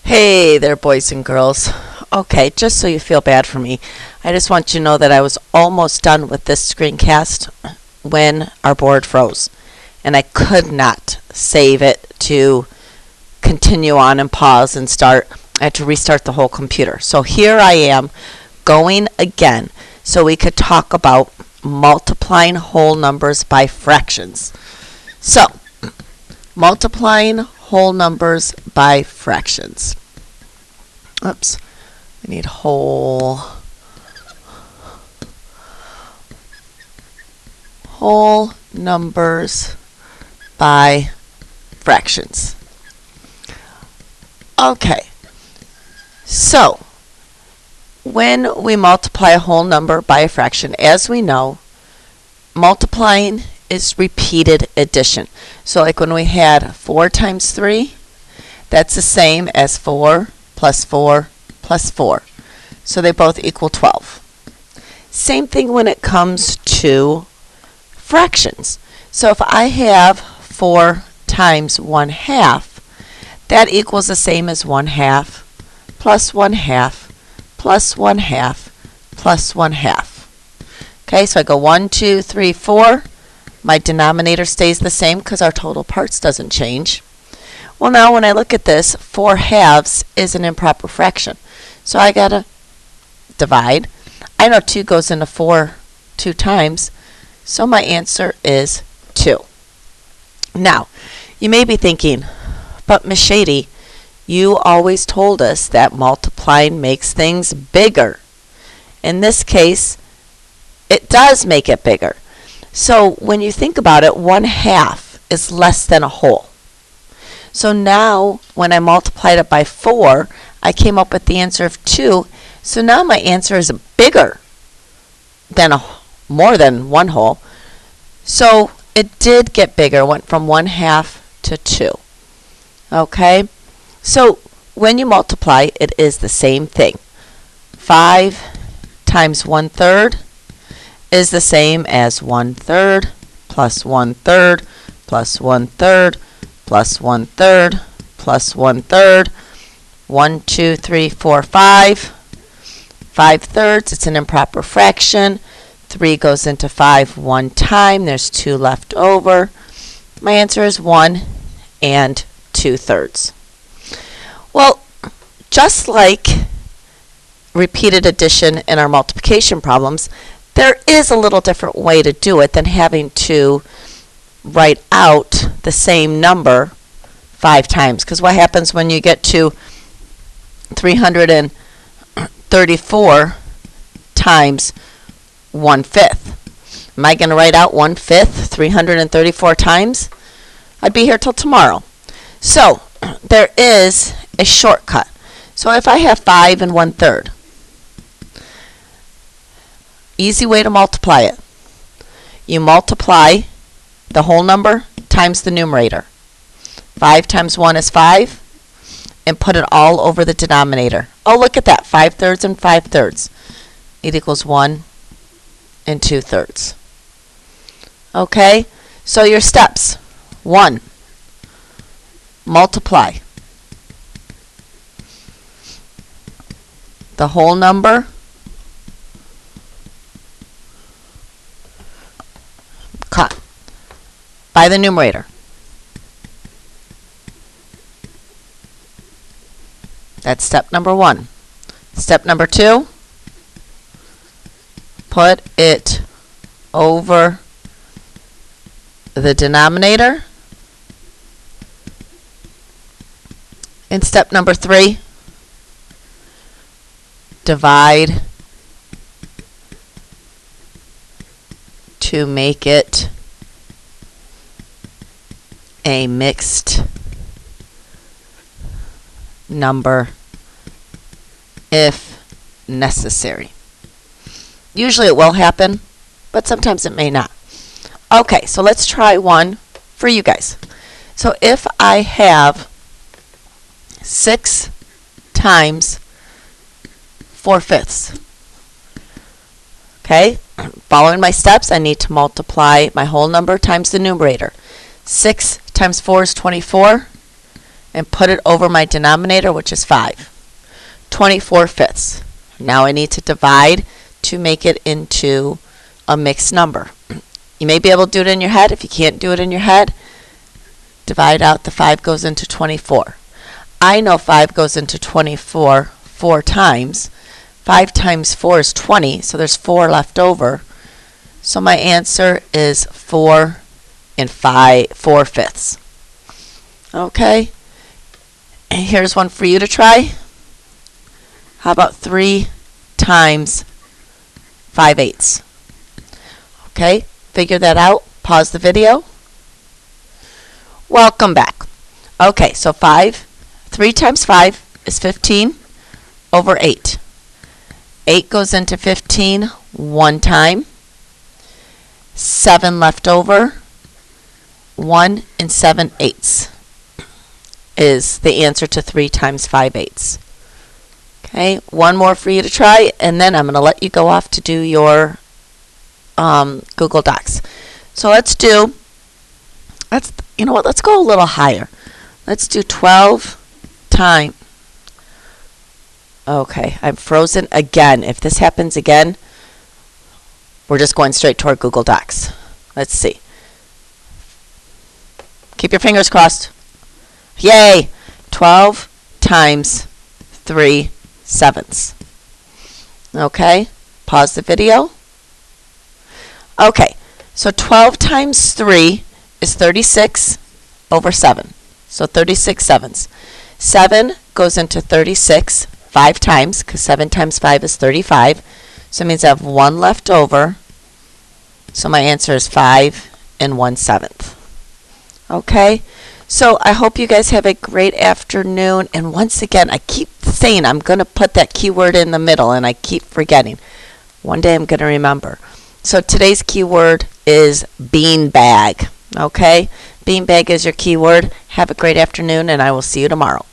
Hey there, boys and girls. Okay, just so you feel bad for me, I just want you to know that I was almost done with this screencast when our board froze. And I could not save it to continue on and pause and start. I had to restart the whole computer. So here I am going again so we could talk about multiplying whole numbers by fractions. So, multiplying whole numbers by fractions. Oops, I need whole numbers by fractions. Okay, so when we multiply a whole number by a fraction, as we know, multiplying is repeated addition. So like when we had 4 times 3, that's the same as 4 plus 4 plus 4. So they both equal 12. Same thing when it comes to fractions. So if I have 4 times 1/2, that equals the same as 1/2 plus 1/2 plus 1/2 plus 1/2. Okay, so I go 1, 2, 3, 4. My denominator stays the same because our total parts doesn't change. Well, now when I look at this, 4/2 is an improper fraction. So I got to divide. I know 2 goes into 4 2 times, so my answer is 2. Now, you may be thinking, but Miss Shady, you always told us that multiplying makes things bigger. In this case, it does make it bigger. So when you think about it, 1/2 is less than a whole. So now when I multiplied it by 4, I came up with the answer of 2. So now my answer is bigger than more than 1 whole. So it did get bigger, went from 1/2 to 2. Okay? So when you multiply, it is the same thing. 5 times 1/3 is the same as 1/3 plus 1/3 plus 1/3 plus 1/3 plus 1/3. 1, 2, 3, 4, 5. 5/3, it's an improper fraction. 3 goes into 5 one time. There's 2 left over. My answer is 1 and 2/3. Well, just like repeated addition in our multiplication problems, there is a little different way to do it than having to write out the same number 5 times. Because what happens when you get to 334 times 1/5? Am I going to write out 1/5 334 times? I'd be here till tomorrow. So there is a shortcut. So if I have 5 and 1/3, easy way to multiply it. You multiply the whole number times the numerator. 5 times 1 is 5, and put it all over the denominator. Oh, look at that, 5/3 and 5/3. It equals 1 and 2/3. Okay, so your steps. 1, multiply the whole number by the numerator. That's step number 1. Step number 2, put it over the denominator. And step number 3, divide to make it a mixed number if necessary. Usually it will happen, but sometimes it may not. Okay, so let's try one for you guys. So if I have 6 times 4/5, okay, following my steps, I need to multiply my whole number times the numerator. 6 times 4 is 24, and put it over my denominator, which is 5. 24/5. Now I need to divide to make it into a mixed number. You may be able to do it in your head. If you can't do it in your head, divide out the 5 goes into 24. I know 5 goes into 24 4 times. 5 times 4 is 20, so there's 4 left over. So my answer is 4 4/5. Okay? And here's one for you to try. How about 3 times 5/8? Okay, figure that out. Pause the video. Welcome back. Okay, so 3 times 5 is 15 over 8. 8 goes into 15 one time. 7 left over. 1 7/8 is the answer to 3 times 5/8. Okay, one more for you to try, and then I'm going to let you go off to do your Google Docs. So you know what, let's go a little higher. Let's do 12 times. Okay, I'm frozen again. If this happens again, we're just going straight to our Google Docs. Let's see. Keep your fingers crossed. Yay! 12 times 3/7. Okay, pause the video. Okay, so 12 times 3 is 36 over 7. So 36/7. 7 goes into 36 5 times, because 7 times 5 is 35. So it means I have 1 left over. So my answer is 5 1/7. Okay, so I hope you guys have a great afternoon. And once again, I keep saying I'm going to put that keyword in the middle, and I keep forgetting. One day I'm going to remember. So today's keyword is beanbag. Okay, beanbag is your keyword. Have a great afternoon, and I will see you tomorrow.